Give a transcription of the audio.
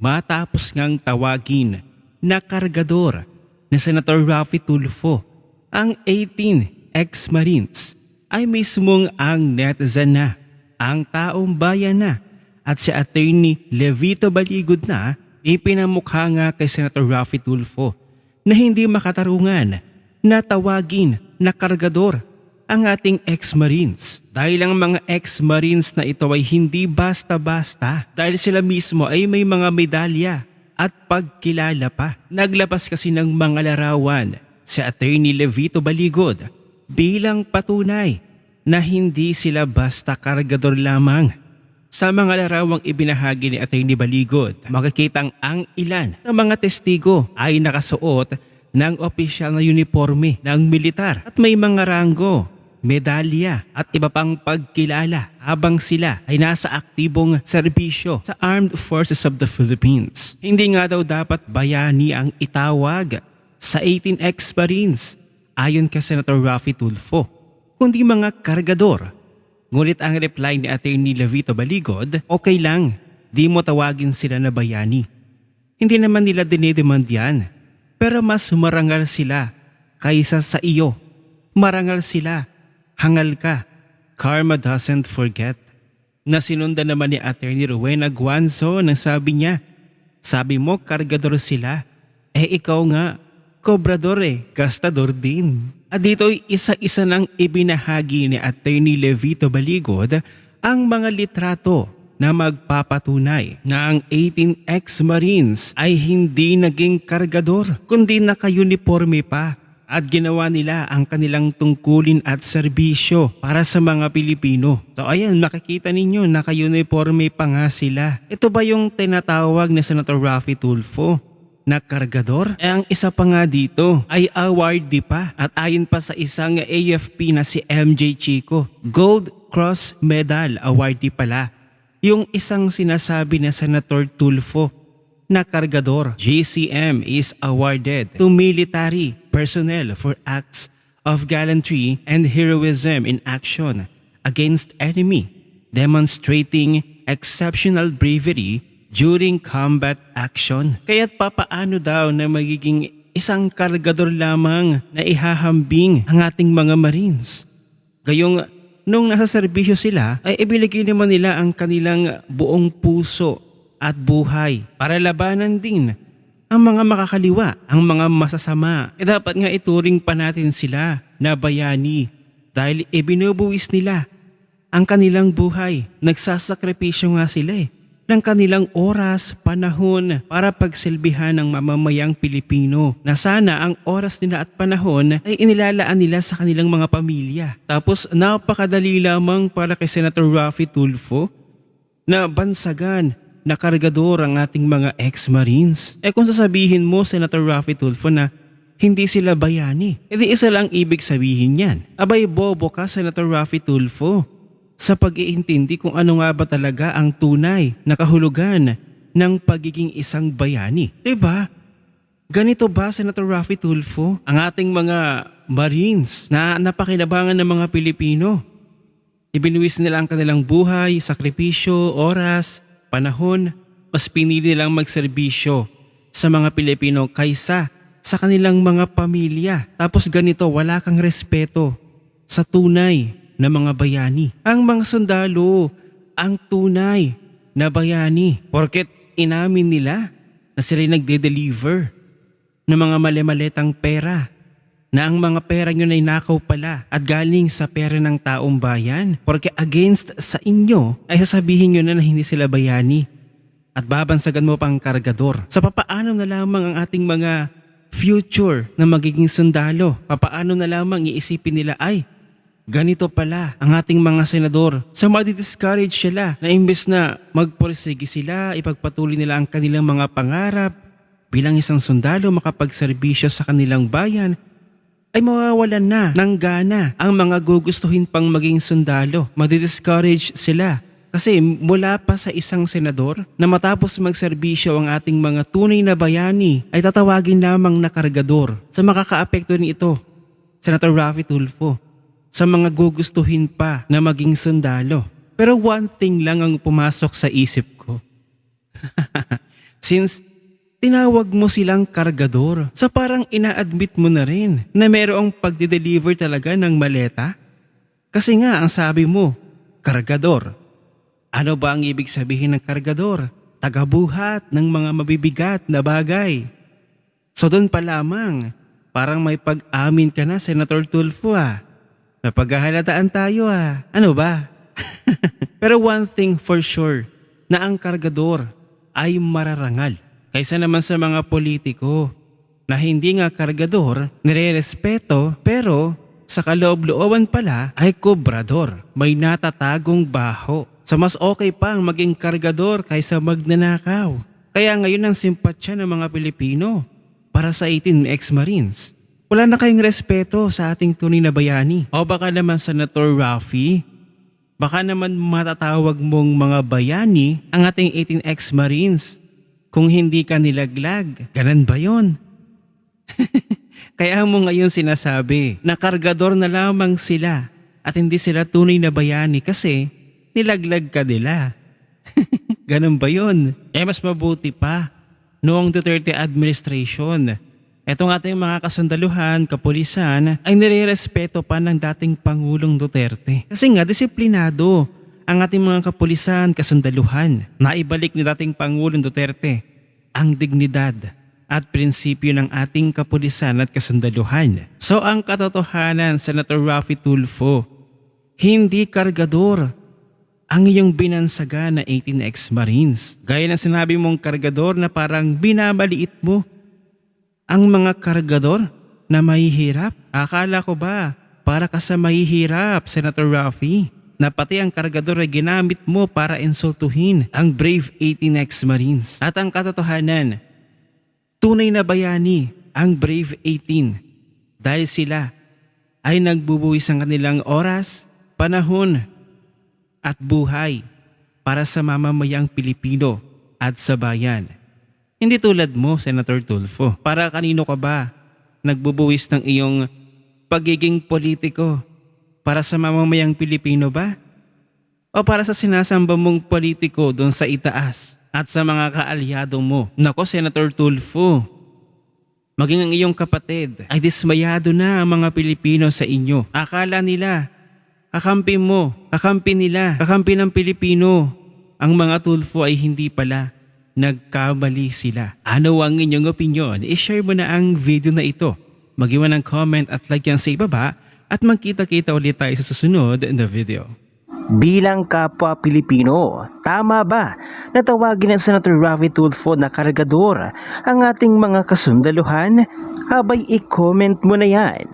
matapos ngang tawagin na kargador ni Senator Raffy Tulfo ang 18 ex-Marines ay mismong ang netizen na, ang taong bayan na at si Attorney Levito Baligod na ipinamukha nga kay Senator Raffy Tulfo na hindi makatarungan na tawagin na kargador ang ating ex-Marines. Dahil ang mga ex-Marines na ito ay hindi basta-basta dahil sila mismo ay may mga medalya at pagkilala pa. Naglabas kasi ng mga larawan si Attorney Levito Baligod bilang patunay na hindi sila basta kargador lamang. Sa mga larawang ibinahagi ni Attorney Baligod, makikitang ang ilan ng mga testigo ay nakasuot ng opisyal na uniforme ng militar at may mga ranggo, medalya at iba pang pagkilala habang sila ay nasa aktibong serbisyo sa Armed Forces of the Philippines. Hindi nga daw dapat bayani ang itawag sa 18 ex-Marines ayon kay Senator Raffy Tulfo, kundi mga kargador. Ngunit ang reply ni Attorney Levito Baligod, okay lang, di mo tawagin sila na bayani. Hindi naman nila dinidemand yan, pero mas marangal sila kaysa sa iyo. Marangal sila, hangal ka. Karma doesn't forget. Nasinundan naman ni Attorney Rowena Guanzo nang sabi niya, sabi mo kargador sila, ikaw nga, kobrador gastador din. At dito ay isa-isa nang ibinahagi ni Attorney Levito Baligod ang mga litrato na magpapatunay na ang 18 ex-Marines ay hindi naging kargador kundi naka-uniforme pa at ginawa nila ang kanilang tungkulin at serbisyo para sa mga Pilipino. So ayan, makikita ninyo naka-uniforme pa nga sila. Ito ba yung tinatawag na Senator Raffy Tulfo na kargador? Ang isa pa nga dito ay awardee pa at ayon pa sa isang AFP na si MJ Chico, Gold Cross Medal awardee pala yung isang sinasabi na Senator Tulfo na kargador. GCM is awarded to military personnel for acts of gallantry and heroism in action against enemy, demonstrating exceptional bravery during combat action. Kaya't papaano daw na magiging isang kargador lamang na ihahambing ang ating mga Marines? Gayong nung nasa serbisyo sila ay ibinigay naman nila ang kanilang buong puso at buhay para labanan din ang mga makakaliwa, ang mga masasama. Dapat nga ituring pa natin sila na bayani dahil ibinubuwis nila ang kanilang buhay. Nagsasakripisyo nga sila ng kanilang oras, panahon para pagsilbihan ng mamamayang Pilipino na sana ang oras nila at panahon ay inilalaan nila sa kanilang mga pamilya. Tapos napakadali lamang para kay Senator Raffy Tulfo na bansagan na kargador ang ating mga ex-Marines. Kung sasabihin mo, Senator Raffy Tulfo, na hindi sila bayani, edi isa lang ibig sabihin yan. Abay bobo ka, Senator Raffy Tulfo, sa pag-iintindi kung ano nga ba talaga ang tunay na kahulugan ng pagiging isang bayani. Diba? Ganito ba, Senator Raffy Tulfo, ang ating mga Marines na napakinabangan ng mga Pilipino? Ibinuwis nila ang kanilang buhay, sakripisyo, oras, panahon, mas pinili nilang magserbisyo sa mga Pilipino kaysa sa kanilang mga pamilya. Tapos ganito, wala kang respeto sa tunay na mga bayani. Ang mga sundalo, ang tunay na bayani. Porket inamin nila na sila nagde-deliver ng mga mali-malitang pera, na ang mga pera nyo ay nakaw pala at galing sa pera ng taong bayan. Porque against sa inyo ay sasabihin nyo na hindi sila bayani at babansagan mo pang kargador. Sa papaano na lamang ang ating mga future na magiging sundalo? Papaano na lamang iisipin nila ay ganito pala ang ating mga senador? Sa madi-discourage sila na imbes na magpursige sila, ipagpatuloy nila ang kanilang mga pangarap bilang isang sundalo makapagserbisyo sa kanilang bayan, ay mawawalan na ng gana ang mga gugustuhin pang maging sundalo. Madi-discourage sila kasi mula pa sa isang senador na matapos magserbisyo ang ating mga tunay na bayani ay tatawagin lamang na kargador. Sa makakaapekto nito, Senator Raffy Tulfo, sa mga gugustuhin pa na maging sundalo. Pero one thing lang ang pumasok sa isip ko. Since tinawag mo silang kargador, sa parang ina-admit mo na rin na merong pagde-deliver talaga ng maleta? Kasi nga ang sabi mo, kargador. Ano ba ang ibig sabihin ng kargador? Tagabuhat ng mga mabibigat na bagay. So doon pa lamang, parang may pag-amin ka na, Senator Tulfo Napaghahalataan tayo Ano ba? Pero one thing for sure, na ang kargador ay mararangal. Kaysa naman sa mga politiko na hindi nga kargador, nire-respeto pero sa kaloob-looban pala ay kobrador. May natatagong baho. So mas okay pa ang maging kargador kaysa magnanakaw. Kaya ngayon ang simpatsya ng mga Pilipino para sa 18 ex-Marines. Wala na kayong respeto sa ating tunay na bayani. O baka naman Senator Raffy, baka naman matatawag mong mga bayani ang ating 18 ex-Marines kung hindi ka nilaglag. Ganun ba yun? Kaya mo ngayon sinasabi na kargador na lamang sila at hindi sila tunay na bayani kasi nilaglag ka nila. Ganun ba yun? Mas mabuti pa noong Duterte administration. Etong ating mga kasundaluhan, kapulisan ay nirerespeto pa ng dating Pangulong Duterte. Kasi nga disiplinado ang ating mga kapulisan, kasundaluhan. Naibalik ni dating Pangulong Duterte ang dignidad at prinsipyo ng ating kapulisan at kasundaluhan. So ang katotohanan, Senator Raffy Tulfo, hindi kargador ang iyong binansaga na 18 ex-Marines. Gaya ng sinabi mong kargador na parang binabaliit mo ang mga kargador na mahihirap. Akala ko ba para ka sa mahihirap, Senator Raffy, na pati ang kargador ay ginamit mo para insultuhin ang brave 18 ex-Marines. At ang katotohanan, tunay na bayani ang brave 18 dahil sila ay nagbubuwis ng kanilang oras, panahon at buhay para sa mamamayang Pilipino at sa bayan. Hindi tulad mo, Senator Tulfo. Para kanino ka ba nagbubuwis ng iyong pagiging politiko? Para sa mamamayang Pilipino ba? O para sa sinasamba mong politiko doon sa itaas at sa mga kaalyado mo? Nako, Senator Tulfo, maging ang iyong kapatid ay dismayado na ang mga Pilipino sa inyo. Akala nila, kakampi mo, kakampi nila, kakampi ng Pilipino. Ang mga Tulfo ay hindi pala. Nagkamali sila. Ano ang inyong opinion? I-share mo na ang video na ito. Mag-iwan ng comment at like yan sa ibaba. At magkita-kita ulit tayo sa susunod na video. Bilang kapwa Pilipino, tama ba na tawagin ng Senator Raffy Tulfo na kargador ang ating mga kasundaluhan? Abay, i-comment mo na yan.